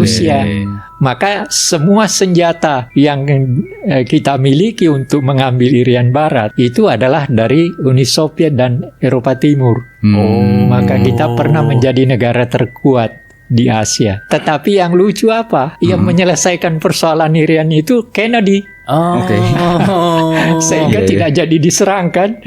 Rusia. Maka semua senjata yang kita miliki untuk mengambil Irian Barat itu adalah dari Uni Soviet dan Eropa Timur. Maka kita pernah menjadi negara terkuat di Asia. Tetapi yang lucu apa? Yang menyelesaikan persoalan Irian itu Kennedy. Sehingga tidak jadi diserang kan?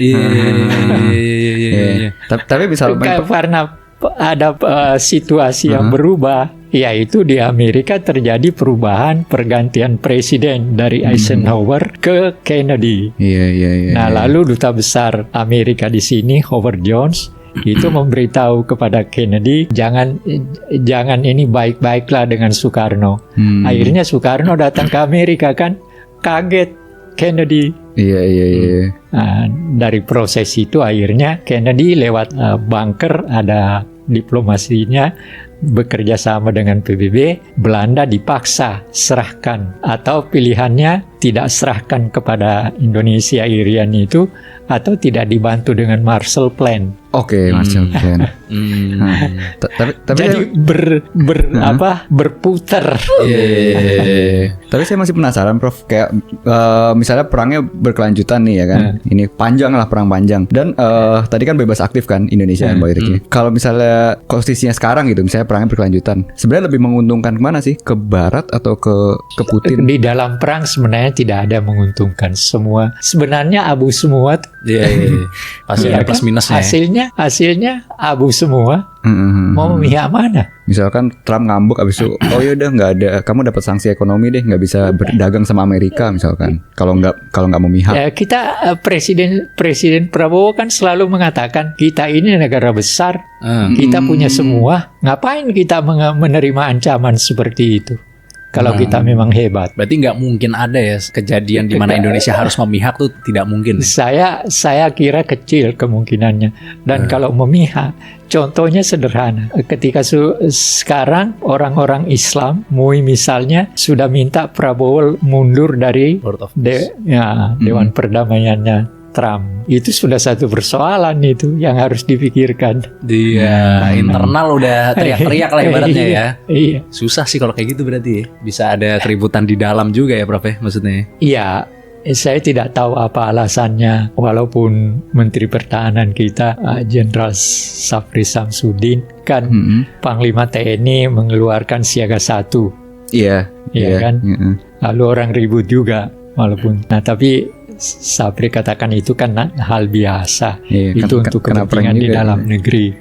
Tapi bisa karena ada situasi yang berubah, yaitu di Amerika terjadi perubahan pergantian presiden dari Eisenhower ke Kennedy. Nah, lalu duta besar Amerika di sini, Howard Jones, itu memberitahu kepada Kennedy, jangan ini baik-baiklah dengan Soekarno. Akhirnya Soekarno datang ke Amerika kan, kaget Kennedy. Nah, dari proses itu akhirnya Kennedy lewat bunker, ada diplomasinya, bekerja sama dengan PBB. Belanda dipaksa serahkan, atau pilihannya tidak serahkan kepada Indonesia Irian itu, atau tidak dibantu dengan Marshall Plan. Marshall Plan. Tapi jadi berputar. Tapi saya masih penasaran, Prof. Kayak misalnya perangnya berkelanjutan nih ya kan. Ini panjang lah, perang panjang. Dan tadi kan bebas aktif kan Indonesia dan Mbak. Kalau misalnya posisinya sekarang gitu, misalnya perangnya berkelanjutan, sebenarnya lebih menguntungkan kemana sih? Ke Barat atau ke Putin? Di dalam perang sebenarnya tidak ada menguntungkan. Semua sebenarnya abu semua. Pasti ada plus minusnya. Hasilnya abu semua. Mau memihak mana? Misalkan Trump ngambek abis itu, yaudah nggak ada, kamu dapat sanksi ekonomi deh, nggak bisa berdagang sama Amerika misalkan. Kalau nggak memihak. Ya, kita Presiden Prabowo kan selalu mengatakan kita ini negara besar, kita punya semua, ngapain kita menerima ancaman seperti itu? Kalau kita memang hebat. Berarti nggak mungkin ada ya kejadian di mana Indonesia harus memihak, tuh tidak mungkin. Saya kira kecil kemungkinannya. Dan kalau memihak, contohnya sederhana. Ketika sekarang orang-orang Islam, MUI misalnya, sudah minta Prabowo mundur dari Dewan Perdamaiannya Trump. Itu sudah satu persoalan itu yang harus dipikirkan. Internal udah teriak-teriak lah ibaratnya ya. Susah sih kalau kayak gitu berarti ya. Bisa ada keributan di dalam juga ya, Prof, ya maksudnya. Iya. Saya tidak tahu apa alasannya, walaupun Menteri Pertahanan kita Jenderal Safri Samsudin kan Panglima TNI mengeluarkan siaga 1. Iya kan. Lalu orang ribut juga walaupun. Tapi Sabri katakan itu kan hal biasa. Itu untuk kepentingan di dalam negeri.